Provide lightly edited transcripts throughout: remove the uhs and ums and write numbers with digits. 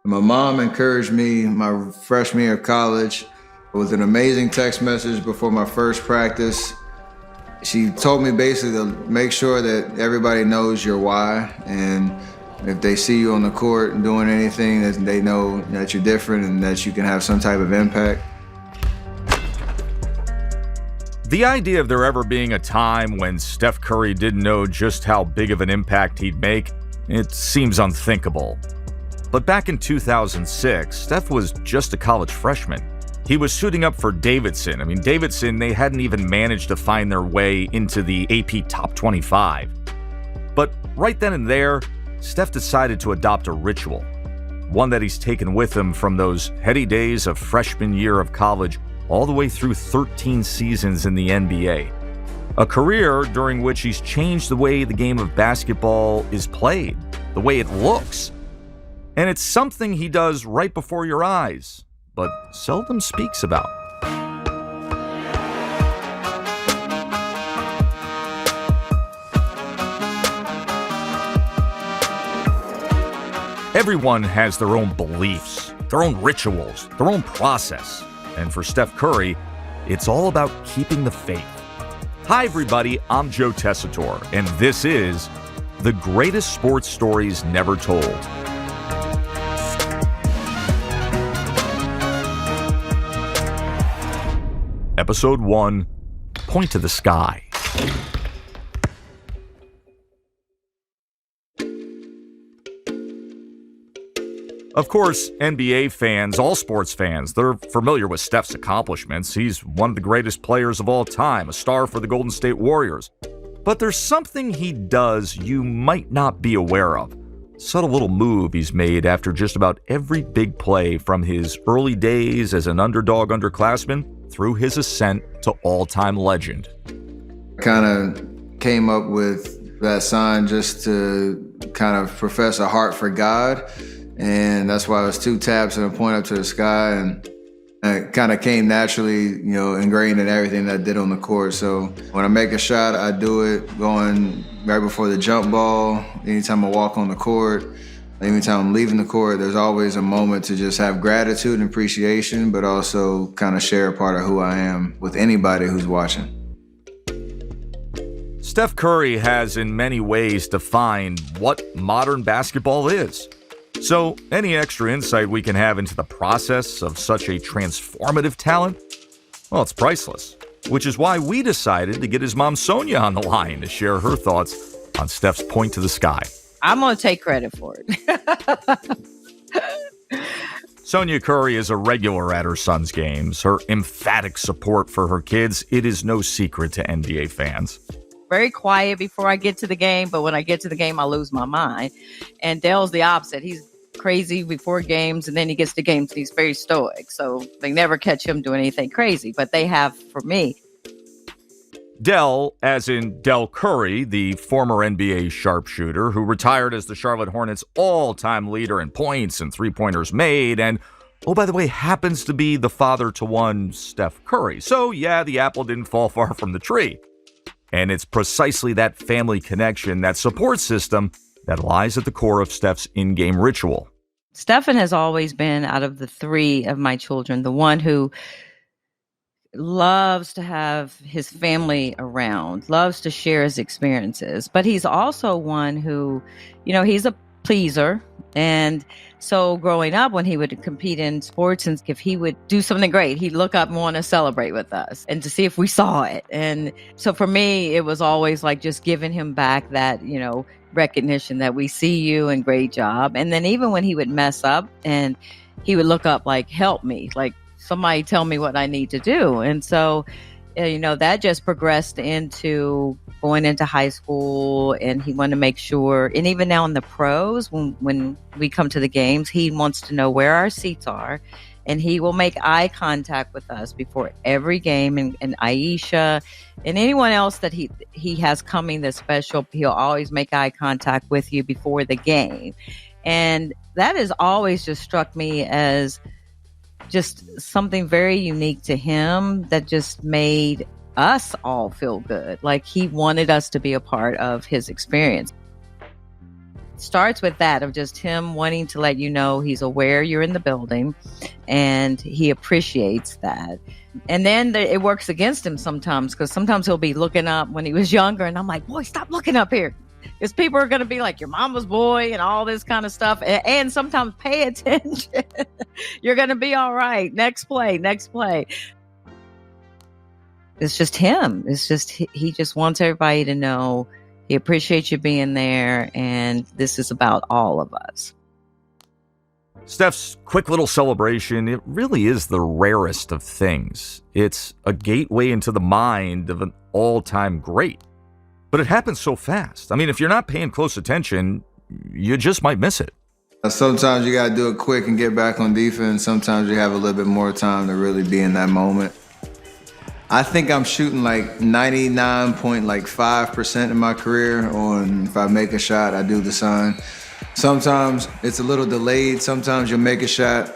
My mom encouraged me my freshman year of college with an amazing text message before my first practice. She told me basically to make sure that everybody knows your why, and if they see you on the court doing anything, that they know that you're different and that you can have some type of impact. The idea of there ever being a time when Steph Curry didn't know just how big of an impact he'd make, it seems unthinkable. But back in 2006, Steph was just a college freshman. He was suiting up for Davidson. Davidson, they hadn't even managed to find their way into the AP Top 25. But right then and there, Steph decided to adopt a ritual, one that he's taken with him from those heady days of freshman year of college all the way through 13 seasons in the NBA. A career during which he's changed the way the game of basketball is played, the way it looks. And it's something he does right before your eyes, but seldom speaks about. Everyone has their own beliefs, their own rituals, their own process. And for Steph Curry, it's all about keeping the faith. Hi, everybody. I'm Joe Tessitore, and this is The Greatest Sports Stories Never Told. Episode 1, Point to the Sky. Of course, NBA fans, all sports fans, they're familiar with Steph's accomplishments. He's one of the greatest players of all time, a star for the Golden State Warriors. But there's something he does you might not be aware of. Subtle little move he's made after just about every big play from his early days as an underdog underclassman through his ascent to all-time legend. Kind of came up with that sign just to kind of profess a heart for God. And that's why it was 2 taps and a point up to the sky. And it kind of came naturally, ingrained in everything that I did on the court. So when I make a shot, I do it going right before the jump ball. Anytime I walk on the court, anytime I'm leaving the court, there's always a moment to just have gratitude and appreciation, but also kind of share a part of who I am with anybody who's watching. Steph Curry has in many ways defined what modern basketball is. So any extra insight we can have into the process of such a transformative talent, well, it's priceless. Which is why we decided to get his mom Sonia on the line to share her thoughts on Steph's point to the sky. I'm going to take credit for it. Sonia Curry is a regular at her son's games. Her emphatic support for her kids, it is no secret to NBA fans. Very quiet before I get to the game, but when I get to the game, I lose my mind. And Dell's the opposite. He's crazy before games, and then he gets to games and he's very stoic. So they never catch him doing anything crazy, but they have for me. Dell, as in Dell Curry, the former NBA sharpshooter who retired as the Charlotte Hornets' all-time leader in points and three-pointers made, and, oh, by the way, happens to be the father to one Steph Curry. So, yeah, the apple didn't fall far from the tree. And it's precisely that family connection, that support system, that lies at the core of Steph's in-game ritual. Stephen has always been, out of the 3 of my children, the one who loves to have his family around, loves to share his experiences. But he's also one who, he's a pleaser. And so growing up, when he would compete in sports, and if he would do something great, he'd look up and want to celebrate with us and to see if we saw it. And so for me, it was always like just giving him back that, recognition that we see you and great job. And then even when he would mess up and he would look up like, help me, like somebody tell me what I need to do. And so, that just progressed into going into high school, and he wanted to make sure, and even now in the pros, when we come to the games, he wants to know where our seats are, and he will make eye contact with us before every game. And Aisha and anyone else that he has coming that's special, he'll always make eye contact with you before the game. And that has always just struck me as just something very unique to him that just made us all feel good. Like he wanted us to be a part of his experience. starts with that, of just him wanting to let you know he's aware you're in the building and he appreciates that. And then it works against him sometimes, because sometimes he'll be looking up when he was younger, and I'm like, boy, stop looking up here. Because people are going to be like, your mama's boy and all this kind of stuff. And sometimes pay attention. You're going to be all right. Next play. It's just him. It's just, he just wants everybody to know he appreciates you being there. And this is about all of us. Steph's quick little celebration, it really is the rarest of things. It's a gateway into the mind of an all-time great. But it happens so fast. I mean, if you're not paying close attention, you just might miss it. Sometimes you got to do it quick and get back on defense. Sometimes you have a little bit more time to really be in that moment. I think I'm shooting like 99.5% in my career on if I make a shot, I do the sign. Sometimes it's a little delayed. Sometimes you'll make a shot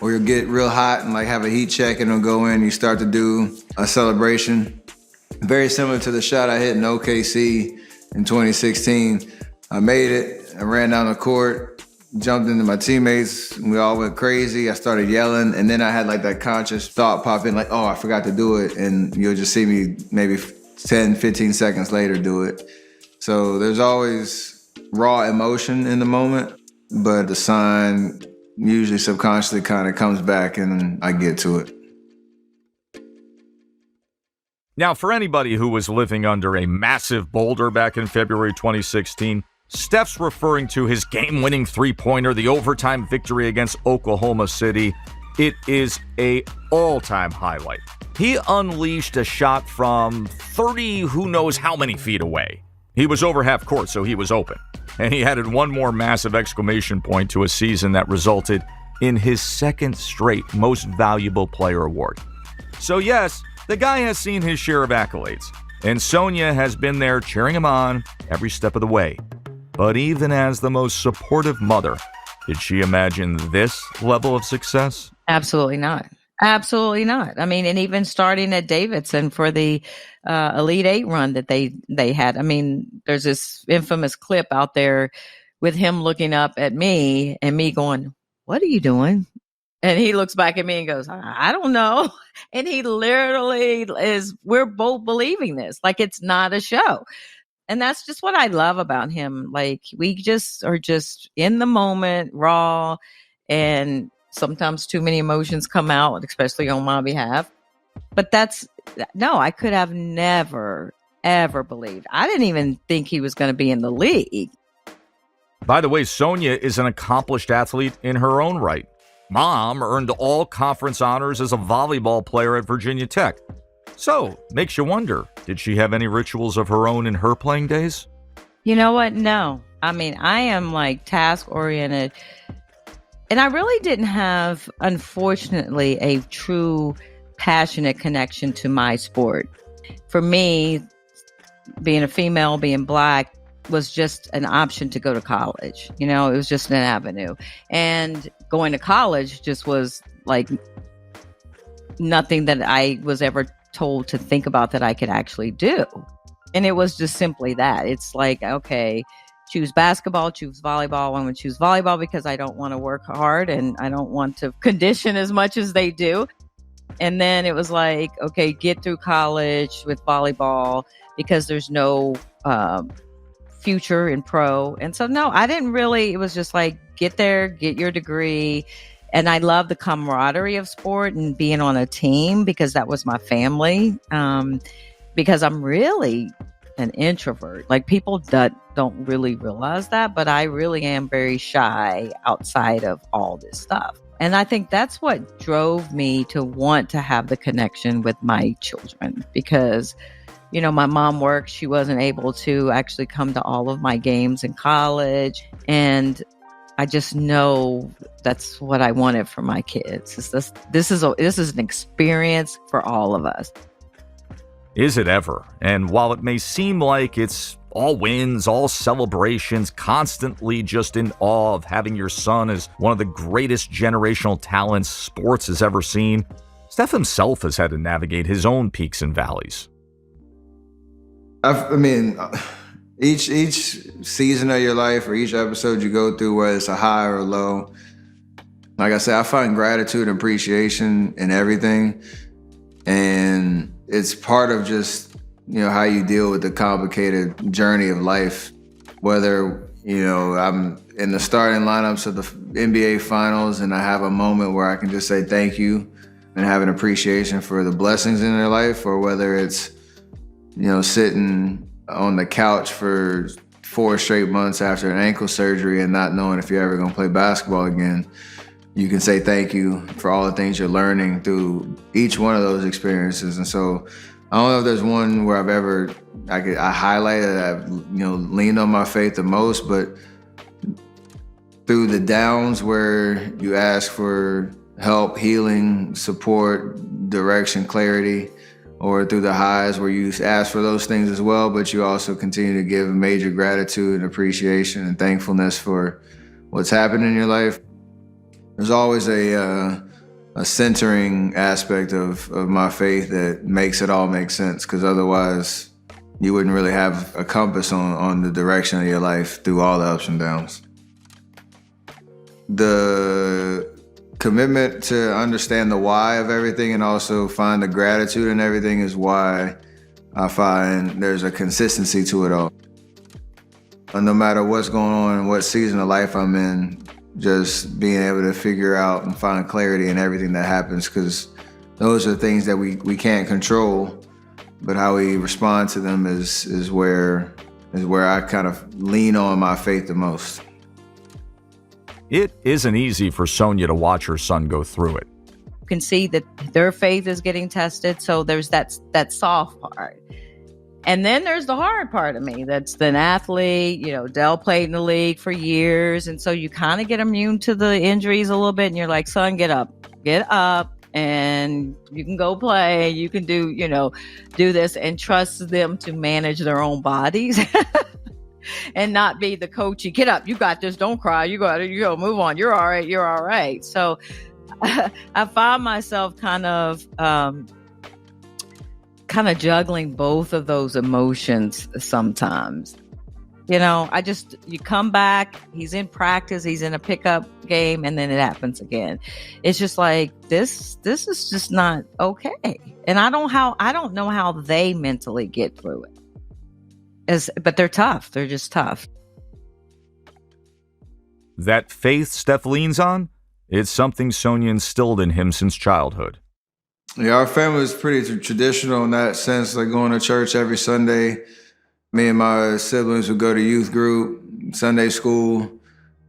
or you'll get real hot and like have a heat check and it'll go in. You start to do a celebration. Very similar to the shot I hit in OKC in 2016. I made it. I ran down the court, jumped into my teammates. We all went crazy. I started yelling. And then I had like that conscious thought pop in like, oh, I forgot to do it. And you'll just see me maybe 10, 15 seconds later do it. So there's always raw emotion in the moment, but the sign usually subconsciously kind of comes back and I get to it. Now, for anybody who was living under a massive boulder back in February 2016, Steph's referring to his game-winning three-pointer, the overtime victory against Oklahoma City. It is a all-time highlight. He unleashed a shot from 30 who knows how many feet away. He was over half court, so he was open. And he added one more massive exclamation point to a season that resulted in his second straight Most Valuable Player award. So yes, the guy has seen his share of accolades, and Sonia has been there cheering him on every step of the way. But even as the most supportive mother, did she imagine this level of success? Absolutely not. Absolutely not. I mean, and even starting at Davidson for the Elite Eight run that they had. I mean, there's this infamous clip out there with him looking up at me and me going, "What are you doing?" And he looks back at me and goes, "I don't know." And he literally we're both believing this. Like, it's not a show. And that's just what I love about him. Like, we just are just in the moment, raw, and sometimes too many emotions come out, especially on my behalf. But I could have never, ever believed. I didn't even think he was going to be in the league. By the way, Sonia is an accomplished athlete in her own right. Mom earned all conference honors as a volleyball player at Virginia Tech. So, makes you wonder, did she have any rituals of her own in her playing days? You know what? No. I mean, I am like task-oriented. And I really didn't have, unfortunately, a true passionate connection to my sport. For me, being a female, being Black, was just an option to go to college. You know, it was just an avenue. And going to college just was like nothing that I was ever told to think about that I could actually do. And it was just simply that. It's like, okay, choose basketball, choose volleyball. I'm going to choose volleyball because I don't want to work hard and I don't want to condition as much as they do. And then it was like, okay, get through college with volleyball because there's no future in pro. And so, no, I didn't really, it was just like, get there, get your degree. And I love the camaraderie of sport and being on a team because that was my family. Because I'm really an introvert. Like, people that don't really realize that, but I really am very shy outside of all this stuff. And I think that's what drove me to want to have the connection with my children because, you know, my mom worked. She wasn't able to actually come to all of my games in college. And I just know that's what I wanted for my kids. This is an experience for all of us. Is it ever? And while it may seem like it's all wins, all celebrations, constantly just in awe of having your son as one of the greatest generational talents sports has ever seen, Steph himself has had to navigate his own peaks and valleys. I mean, Each season of your life or each episode you go through, whether it's a high or a low, like I said, I find gratitude and appreciation in everything. And it's part of just, how you deal with the complicated journey of life. Whether, I'm in the starting lineups of the NBA finals and I have a moment where I can just say thank you and have an appreciation for the blessings in their life, or whether it's, sitting on the couch for 4 straight months after an ankle surgery and not knowing if you're ever going to play basketball again, you can say thank you for all the things you're learning through each one of those experiences. And so I don't know if there's one where I highlighted, I've, leaned on my faith the most, but through the downs where you ask for help, healing, support, direction, clarity, or through the highs where you ask for those things as well, but you also continue to give major gratitude and appreciation and thankfulness for what's happened in your life. There's always a centering aspect of my faith that makes it all make sense, because otherwise you wouldn't really have a compass on the direction of your life through all the ups and downs. The commitment to understand the why of everything and also find the gratitude in everything is why I find there's a consistency to it all. And no matter what's going on and what season of life I'm in, just being able to figure out and find clarity in everything that happens, because those are things that we can't control, but how we respond to them is where I kind of lean on my faith the most. It isn't easy for Sonia to watch her son go through it. You can see that their faith is getting tested, so there's that soft part. And then there's the hard part of me that's an athlete. Dell played in the league for years, and so you kind of get immune to the injuries a little bit, and you're like, son, get up, and you can go play. You can do this, and trust them to manage their own bodies. And not be the coachy, get up, you got this, don't cry, you got it, move on, you're all right. So I find myself kind of juggling both of those emotions sometimes. You come back, he's in practice, he's in a pickup game, and then it happens again. It's just like, this is just not okay. And I don't know how they mentally get through it. But they're tough. They're just tough. That faith Steph leans on, it's something Sonia instilled in him since childhood. Yeah, our family was pretty traditional in that sense, like going to church every Sunday. Me and my siblings would go to youth group, Sunday school,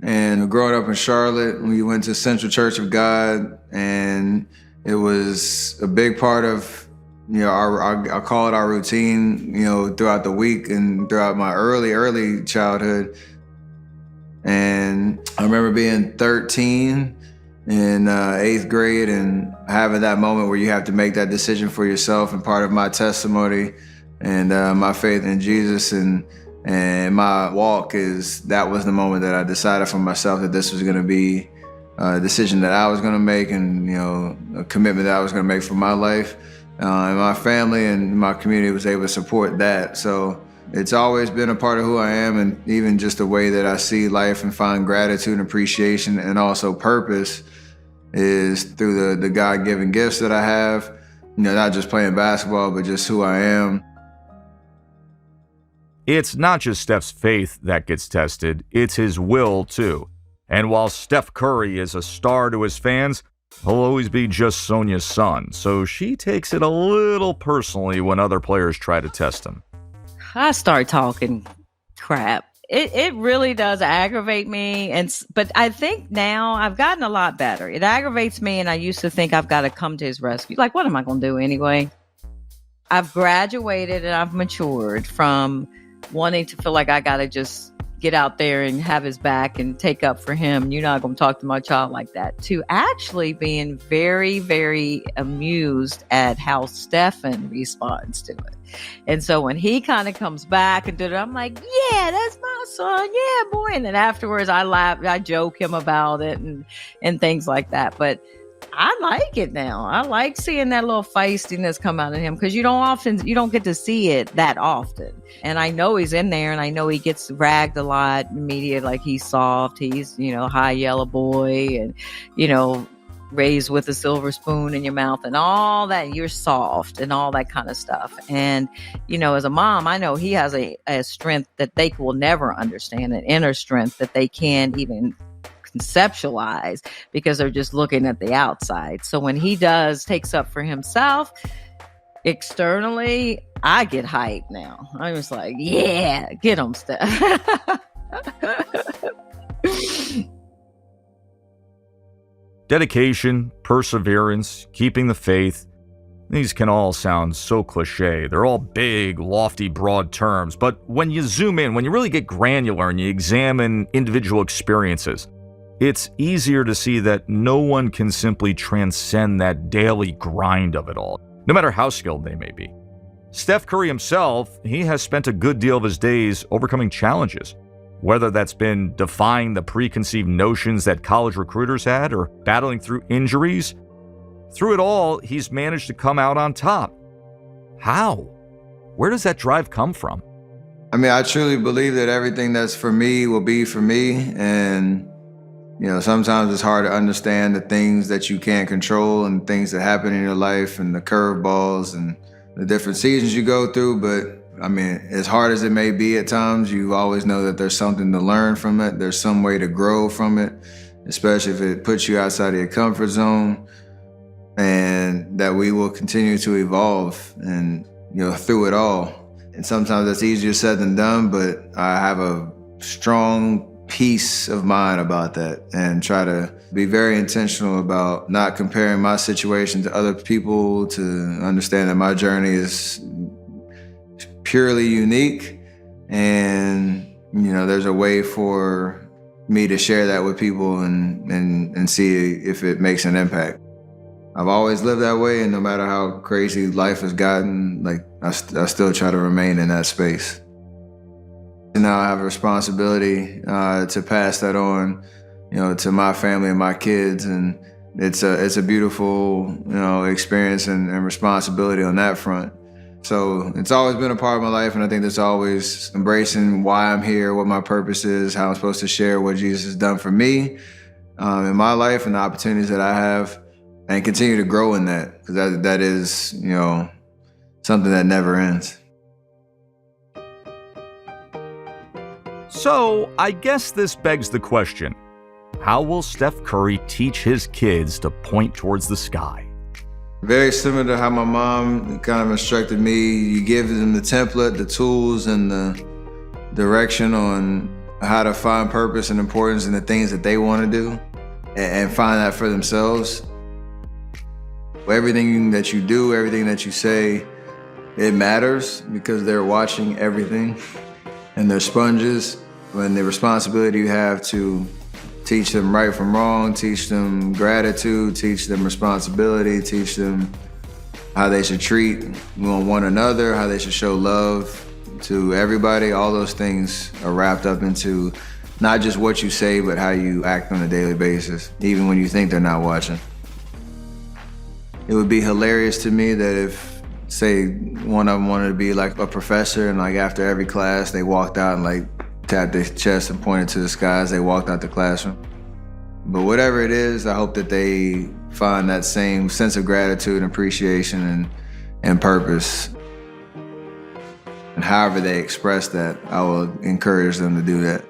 and growing up in Charlotte, we went to Central Church of God, and it was a big part of I call it our routine, throughout the week and throughout my early childhood. And I remember being 13 in 8th grade and having that moment where you have to make that decision for yourself. And part of my testimony and my faith in Jesus and my walk that was the moment that I decided for myself that this was going to be a decision that I was going to make, and a commitment that I was going to make for my life. And my family and my community was able to support that. So it's always been a part of who I am, and even just the way that I see life and find gratitude and appreciation and also purpose is through the God-given gifts that I have, not just playing basketball, but just who I am. It's not just Steph's faith that gets tested, it's his will too. And while Steph Curry is a star to his fans, he'll always be just Sonia's son, so she takes it a little personally when other players try to test him. I start talking crap. It really does aggravate me, but I think now I've gotten a lot better. It aggravates me, and I used to think I've got to come to his rescue. Like, what am I going to do anyway? I've graduated and I've matured from wanting to feel like I got to just get out there and have his back and take up for him. You're not going to talk to my child like that. To actually being very, very amused at how Stefan responds to it. And so when he kind of comes back and did it, I'm like, yeah, that's my son. Yeah, boy. And then afterwards I laugh, I joke him about it and things like that. But I like it now. I like seeing that little feistiness come out of him because you don't get to see it that often. And I know he's in there, and I know he gets ragged a lot in media, like he's soft, he's, high yellow boy, and, raised with a silver spoon in your mouth and all that. You're soft and all that kind of stuff. And, as a mom, I know he has a strength that they will never understand, an inner strength that they can't even conceptualize because they're just looking at the outside. So when he takes up for himself externally, I get hyped now. I'm just like, yeah, get him, Steph. Dedication, perseverance, keeping the faith. These can all sound so cliche. They're all big, lofty, broad terms. But when you zoom in, when you really get granular and you examine individual experiences, it's easier to see that no one can simply transcend that daily grind of it all, no matter how skilled they may be. Steph Curry himself, he has spent a good deal of his days overcoming challenges, whether that's been defying the preconceived notions that college recruiters had or battling through injuries. Through it all, he's managed to come out on top. How? Where does that drive come from? I mean, I truly believe that everything that's for me will be for me. And, sometimes it's hard to understand the things that you can't control and things that happen in your life and the curveballs and the different seasons you go through. But I mean, as hard as it may be at times, you always know that there's something to learn from it. There's some way to grow from it, especially if it puts you outside of your comfort zone, and that we will continue to evolve and, through it all. And sometimes that's easier said than done, but I have a strong peace of mind about that and try to be very intentional about not comparing my situation to other people, to understand that my journey is purely unique, and there's a way for me to share that with people and see if it makes an impact. I've always lived that way, and no matter how crazy life has gotten, I still try to remain in that space. And now I have a responsibility to pass that on, to my family and my kids, and it's a beautiful experience and responsibility on that front. So it's always been a part of my life, and I think that's always embracing why I'm here, what my purpose is, how I'm supposed to share what Jesus has done for me in my life and the opportunities that I have, and continue to grow in that, because that is, something that never ends. So I guess this begs the question, how will Steph Curry teach his kids to point towards the sky? Very similar to how my mom kind of instructed me. You give them the template, the tools, and the direction on how to find purpose and importance in the things that they want to do and find that for themselves. Everything that you do, everything that you say, it matters because they're watching everything, and they're sponges. And the responsibility you have to teach them right from wrong, teach them gratitude, teach them responsibility, teach them how they should treat one another, how they should show love to everybody. All those things are wrapped up into not just what you say, but how you act on a daily basis, even when you think they're not watching. It would be hilarious to me that if, say, one of them wanted to be like a professor, and after every class they walked out and tapped their chest and pointed to the sky as they walked out the classroom. But whatever it is, I hope that they find that same sense of gratitude and appreciation and purpose. And however they express that, I will encourage them to do that.